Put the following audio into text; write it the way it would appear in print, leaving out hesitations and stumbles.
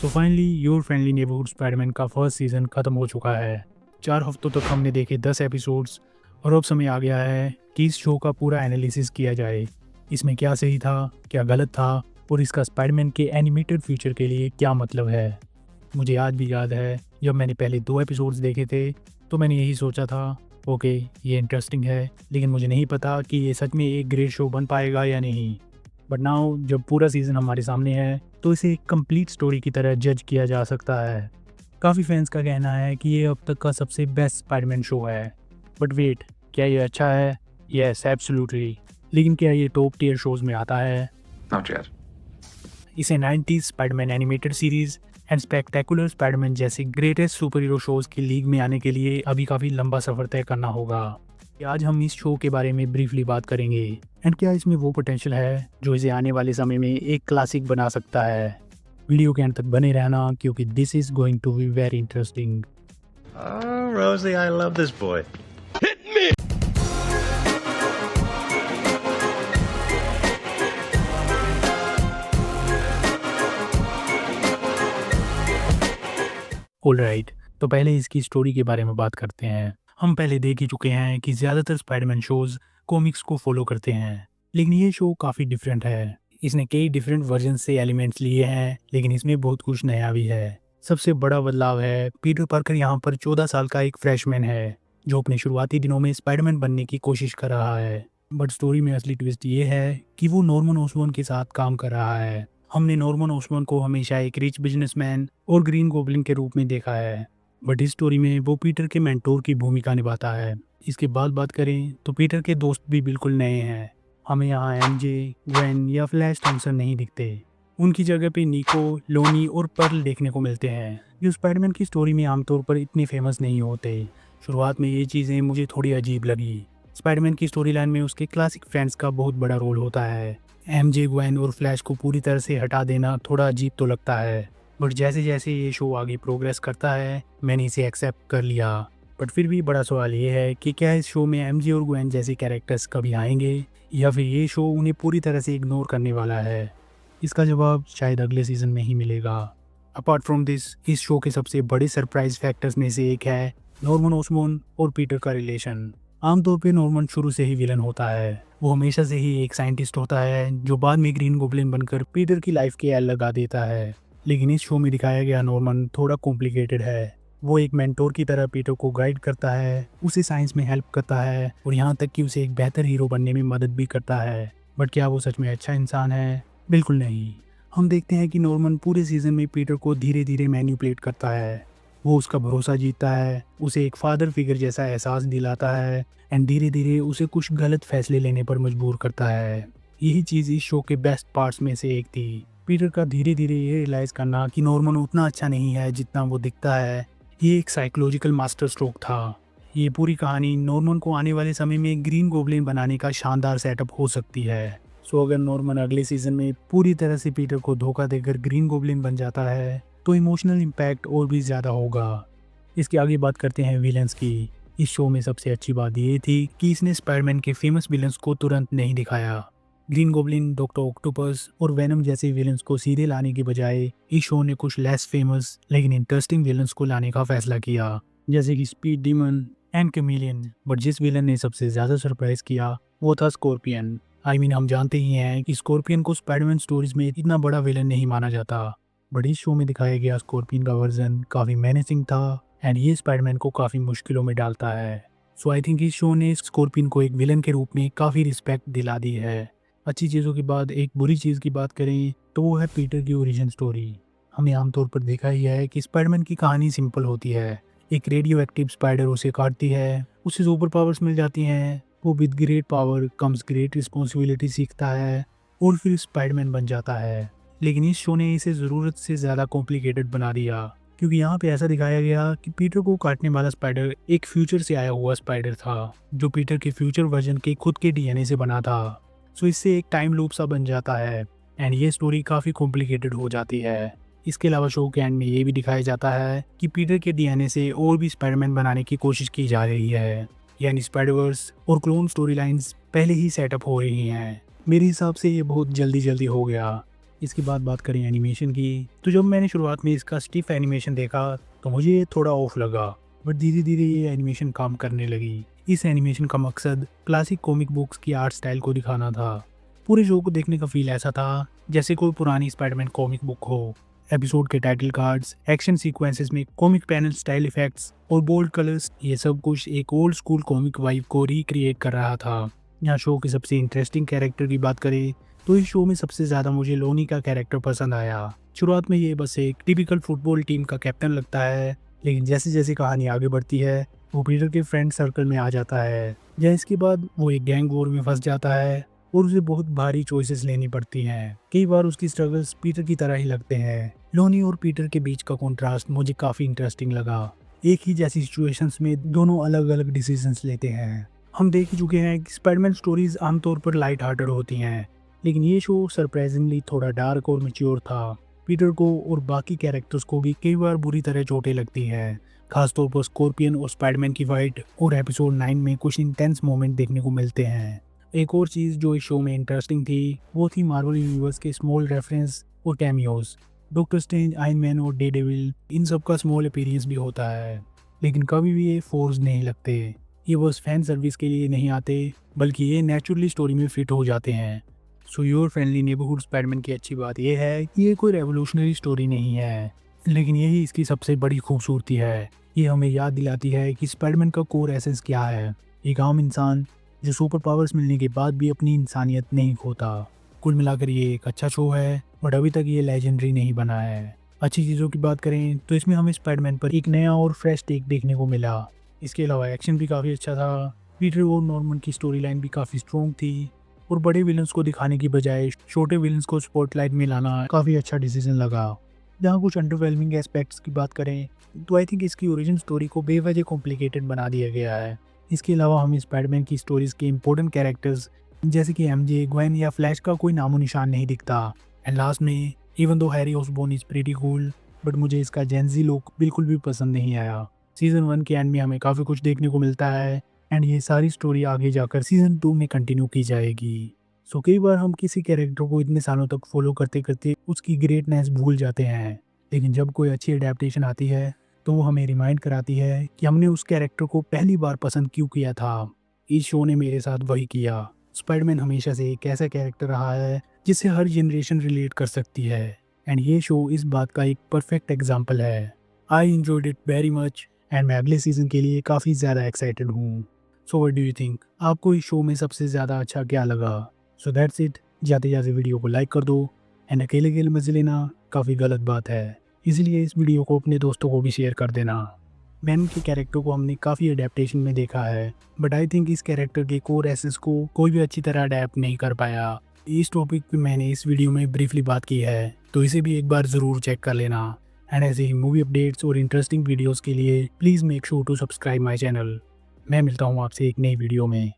So finally your friendly neighbourhood Spiderman का first season ख़त्म हो चुका है। 4 हफ्तों तक हमने देखे 10 एपिसोड्स और अब समय आ गया है कि इस शो का पूरा एनालिसिस किया जाए। इसमें क्या सही था, क्या गलत था और इसका स्पाइडरमैन के एनिमेटेड फ्यूचर के लिए क्या मतलब है। मुझे आज भी याद है जब मैंने पहले 2 एपिसोड्स देखे थे तो मैंने यही सोचा था, ओके ये इंटरेस्टिंग है, लेकिन मुझे नहीं पता कि ये सच में एक ग्रेट शो बन पाएगा या नहीं। बट नाउ जब पूरा सीज़न हमारे सामने है तो इसे एक कंप्लीट स्टोरी की तरह जज किया जा सकता है। काफ़ी फैंस का कहना है कि ये अब तक का सबसे बेस्ट स्पाइडरमैन शो है। बट वेट, क्या ये अच्छा है? Yes, absolutely. लेकिन क्या ये टॉप टियर शोज़ में आता है? Not yet. इसे 90s Spiderman animated series and spectacular Spiderman जैसे ग्रेटेस्ट सुपर हीरो शोज़ की लीग में आने के लिए अभी काफ़ी लंबा सफ़र तय करना होगा। आज हम इस शो के बारे में ब्रीफली बात करेंगे एंड क्या इसमें वो पोटेंशियल है जो इसे आने वाले समय में एक क्लासिक बना सकता है। वीडियो के अंत तक बने रहना क्योंकि this is going to be very interesting. Oh, Rosie, I love this boy. Alright, तो पहले इसकी स्टोरी के बारे में बात करते हैं। हम पहले देख ही चुके हैं कि ज़्यादातर स्पाइडरमैन शोज़ कॉमिक्स को फॉलो करते हैं, लेकिन ये शो काफ़ी डिफरेंट है। इसने कई डिफरेंट वर्जन से एलिमेंट्स लिए हैं, लेकिन इसमें बहुत कुछ नया भी है। सबसे बड़ा बदलाव है पीटर पार्कर यहाँ पर 14 साल का एक फ्रेशमैन है जो अपने शुरुआती दिनों में स्पाइडरमैन बनने की कोशिश कर रहा है। बट स्टोरी में असली ट्विस्ट ये है कि वो नॉर्मन ओसबॉर्न के साथ काम कर रहा है। हमने नॉर्मन ओसबॉर्न को हमेशा एक रिच बिजनेसमैन और ग्रीन गोब्लिन के रूप में देखा है, बट इस स्टोरी में वो पीटर के मेंटोर की भूमिका निभाता है। इसके बाद बात करें तो पीटर के दोस्त भी बिल्कुल नए हैं। हमें यहाँ एमजे, ग्वेन या फ्लैश थॉम्सन नहीं दिखते। उनकी जगह पे निको, लोनी और पर्ल देखने को मिलते हैं जो स्पाइडरमैन की स्टोरी में आमतौर पर इतने फेमस नहीं होते। शुरुआत में ये चीज़ें मुझे थोड़ी अजीब लगी। स्पाइडरमैन की स्टोरी लाइन में उसके क्लासिक फ्रेंड्स का बहुत बड़ा रोल होता है। एमजे, ग्वेन और फ्लैश को पूरी तरह से हटा देना थोड़ा अजीब तो लगता है, बट जैसे जैसे ये शो आगे प्रोग्रेस करता है मैंने इसे एक्सेप्ट कर लिया। बट फिर भी बड़ा सवाल ये है कि क्या इस शो में एमजे और ग्वेन जैसे कैरेक्टर्स कभी आएंगे या फिर ये शो उन्हें पूरी तरह से इग्नोर करने वाला है। इसका जवाब शायद अगले सीज़न में ही मिलेगा। अपार्ट फ्रॉम दिस, इस शो के सबसे बड़े सरप्राइज फैक्टर्स में से एक है नॉर्मन ओसबॉर्न और पीटर का रिलेशन। आमतौर पे नॉर्मन शुरू से ही विलन होता है। वो हमेशा से ही एक साइंटिस्ट होता है जो बाद में ग्रीन गोब्लिन बनकर पीटर की लाइफ के एल लगा देता है। लेकिन इस शो में दिखाया गया नॉर्मन थोड़ा कॉम्प्लिकेटेड है। वो एक मेंटोर की तरह पीटर को गाइड करता है, उसे साइंस में हेल्प करता है और यहाँ तक कि उसे एक बेहतर हीरो बनने में मदद भी करता है। बट क्या वो सच में अच्छा इंसान है? बिल्कुल नहीं। हम देखते हैं कि नॉर्मन पूरे सीजन में पीटर को धीरे धीरे मैनिपुलेट करता है। वो उसका भरोसा जीतता है, उसे एक फादर फिगर जैसा एहसास दिलाता है एंड धीरे धीरे उसे कुछ गलत फैसले लेने पर मजबूर करता है। यही चीज़ इस शो के बेस्ट पार्ट्स में से एक थी। पीटर का धीरे धीरे ये रियलाइज़ करना कि नॉर्मन उतना अच्छा नहीं है जितना वो दिखता है, ये एक साइकोलॉजिकल मास्टर स्ट्रोक था। ये पूरी कहानी नॉर्मन को आने वाले समय में ग्रीन गोब्लिन बनाने का शानदार सेटअप हो सकती है। सो अगर नॉर्मन अगले सीजन में पूरी तरह से पीटर को धोखा देकर ग्रीन गोब्लिन बन जाता है तो इमोशनल इम्पैक्ट और भी ज़्यादा होगा। इसके आगे बात करते हैं विलन्स की। इस शो में सबसे अच्छी बात ये थी कि इसने स्पाइडरमैन के फेमस विलन्स को तुरंत नहीं दिखाया। ग्रीन गोब्लिन, डॉक्टर ऑक्टोपस और वेनम जैसे विलन्स को सीधे लाने के बजाय इस शो ने कुछ लेस फेमस लेकिन इंटरेस्टिंग विलन्स को लाने का फैसला किया, जैसे कि speed demon and chameleon. But जिस विलन ने सबसे ज़्यादा सरप्राइज किया वो था स्कॉर्पियन। हम जानते ही हैं कि स्कॉर्पियन को स्पाइडरमैन स्टोरीज में इतना बड़ा विलन नहीं माना जाता, बट इस शो में दिखाया गया स्कॉर्पियन का वर्जन काफ़ी मेनेसिंग था एंड ये स्पाइडरमैन को काफ़ी मुश्किलों में डालता है। सो आई थिंक इस शो ने स्कॉर्पियन को एक विलन के रूप में काफ़ी रिस्पेक्ट दिला दी है। अच्छी चीज़ों के बाद एक बुरी चीज़ की बात करें तो वो है पीटर की ओरिजिन स्टोरी। हमने आमतौर पर देखा ही है कि स्पाइडरमैन की कहानी सिंपल होती है। एक रेडियो एक्टिव स्पाइडर उसे काटती है, उसे सुपर पावर्स मिल जाती हैं, वो with great power comes great responsibility सीखता है और फिर स्पाइडरमैन बन जाता है। लेकिन इस शो ने इसे ज़रूरत से ज़्यादा कॉम्प्लिकेटेड बना दिया, क्योंकि यहाँ पे ऐसा दिखाया गया कि पीटर को काटने वाला स्पाइडर एक फ्यूचर से आया हुआ स्पाइडर था जो पीटर के फ्यूचर वर्जन के खुद के डीएनए से बना था। सो इससे एक टाइम लूप सा बन जाता है एंड ये स्टोरी काफ़ी कॉम्प्लिकेटेड हो जाती है। इसके अलावा शो के एंड में ये भी दिखाया जाता है कि पीटर के डीएनए से और भी स्पाइडरमैन बनाने की कोशिश की जा रही है, यानी स्पाइडरवर्स और क्लोन स्टोरी लाइन्स पहले ही सेटअप हो रही हैं। मेरे हिसाब से ये बहुत जल्दी हो गया। इसके बाद बात करें एनिमेशन की, तो जब मैंने शुरुआत में इसका स्टिफ एनिमेशन देखा तो मुझे ये थोड़ा ऑफ लगा, बट धीरे धीरे ये एनिमेशन काम करने लगी। इस एनिमेशन का मकसद क्लासिक कॉमिक बुक्स की आर्ट स्टाइल को दिखाना था। पूरे शो को देखने का फील ऐसा था जैसे कोई पुरानी स्पाइडरमैन कॉमिक बुक हो। एपिसोड के टाइटल कार्ड्स, एक्शन सीक्वेंसेस में कॉमिक पैनल स्टाइल इफेक्ट्स और बोल्ड कलर्स, ये सब कुछ एक ओल्ड स्कूल कॉमिक वाइब को रिक्रिएट कर रहा था। यहाँ शो के सबसे इंटरेस्टिंग कैरेक्टर की बात करें तो इस शो में सबसे ज़्यादा मुझे लोनी का कैरेक्टर पसंद आया। शुरुआत में ये बस एक टिपिकल फुटबॉल टीम का कैप्टन लगता है, लेकिन जैसे जैसे कहानी आगे बढ़ती है वो पीटर के फ्रेंड सर्कल में आ जाता है, या इसके बाद वो एक गैंग वॉर में फंस जाता है और उसे बहुत भारी चॉइसेस लेनी पड़ती हैं। कई बार उसकी स्ट्रगल्स पीटर की तरह ही लगते हैं। लोनी और पीटर के बीच का कॉन्ट्रास्ट मुझे काफ़ी इंटरेस्टिंग लगा। एक ही जैसी सिचुएशंस में दोनों अलग अलग डिसीजंस लेते हैं। हम देख ही चुके हैं कि स्पाइडरमैन स्टोरीज आमतौर पर लाइट हार्टेड होती हैं, लेकिन ये शो सरप्राइजिंगली थोड़ा डार्क और मैच्योर था। पीटर को और बाकी कैरेक्टर्स को भी कई बार बुरी तरह चोटें लगती हैं, खासतौर पर स्कॉर्पियन और स्पाइडरमैन की फाइट, और एपिसोड 9 में कुछ इंटेंस मोमेंट देखने को मिलते हैं। एक और चीज़ जो इस शो में इंटरेस्टिंग थी वो थी मार्वल यूनिवर्स के स्मॉल रेफरेंस और cameos. Doctor strange, iron man और डेडेविल, इन सब का स्मॉल अपीयरेंस भी होता है, लेकिन कभी भी ये फोर्स नहीं लगते। ये बस फैन सर्विस के लिए नहीं आते, बल्कि ये नेचुरली स्टोरी में फिट हो जाते हैं। So your friendly neighbourhood Spiderman की अच्छी बात यह है कि ये कोई रेवोल्यूशनरी स्टोरी नहीं है, लेकिन यही इसकी सबसे बड़ी खूबसूरती है। ये हमें याद दिलाती है कि स्पाइडरमैन का कोर एसेंस क्या है, एक आम इंसान जो सुपर पावर्स मिलने के बाद भी अपनी इंसानियत नहीं खोता। कुल मिलाकर ये एक अच्छा शो है, बट अभी तक ये लेजेंडरी नहीं बना है। अच्छी चीज़ों की बात करें तो इसमें हमें स्पाइडरमैन पर एक नया और फ्रेश टेक देखने को मिला। इसके अलावा एक्शन भी काफ़ी अच्छा था। पीटर और नॉर्मन की स्टोरी लाइन भी काफ़ी स्ट्रॉन्ग थी, और बड़े विलन्स को दिखाने की बजाय छोटे विलन्स को स्पॉटलाइट में लाना काफ़ी अच्छा डिसीजन लगा। जहाँ कुछ अंडरवेलमिंग एस्पेक्ट्स की बात करें तो आई थिंक इसकी ओरिजिन स्टोरी को बेवजह कॉम्प्लिकेटेड बना दिया गया है। इसके अलावा हमें स्पाइडरमैन की स्टोरीज के इंपॉर्टेंट कैरेक्टर्स जैसे कि एमजे, ग्वेन या फ्लैश का कोई नामो निशान नहीं दिखता। एंड लास्ट में, even though Harry Osborn is pretty cool, but मुझे इसका जेंजी लुक बिल्कुल भी पसंद नहीं आया। सीजन 1 के एंड में हमें काफ़ी कुछ देखने को मिलता है, एंड ये सारी स्टोरी आगे जाकर सीजन 2 में कंटिन्यू की जाएगी। सो कई बार हम किसी कैरेक्टर को इतने सालों तक फॉलो करते करते उसकी ग्रेटनेस भूल जाते हैं, लेकिन जब कोई अच्छी अडेप्टेशन आती है तो वो हमें रिमाइंड कराती है कि हमने उस कैरेक्टर को पहली बार पसंद क्यों किया था। इस शो ने मेरे साथ वही किया। स्पाइडरमैन हमेशा से एक ऐसा कैरेक्टर रहा है जिससे हर जनरेशन रिलेट कर सकती है, एंड ये शो इस बात का एक परफेक्ट एग्जाम्पल है। I enjoyed it very much, and मैं अगले सीजन के लिए काफ़ी ज़्यादा एक्साइटेड हूँ। So what do you think, आपको इस शो में सबसे ज़्यादा अच्छा क्या लगा? So that's it. जाते जाते वीडियो को लाइक कर दो, एंड अकेले अकेले मजे लेना काफ़ी गलत बात है, इसलिए इस वीडियो को अपने दोस्तों को भी शेयर कर देना। मैन के कैरेक्टर को हमने काफ़ी अडेप्टेशन में देखा है, बट आई थिंक इस कैरेक्टर के कोर एसेंस को कोई भी अच्छी तरह अडेप्ट नहीं कर पाया। इस टॉपिक पे मैंने इस वीडियो में ब्रीफली बात की है, तो इसे भी एक बार ज़रूर चेक कर लेना। एंड ऐसे ही मूवी अपडेट्स और इंटरेस्टिंग वीडियोज़ के लिए please make sure to subscribe my channel. मैं मिलता हूँ आपसे एक नई वीडियो में।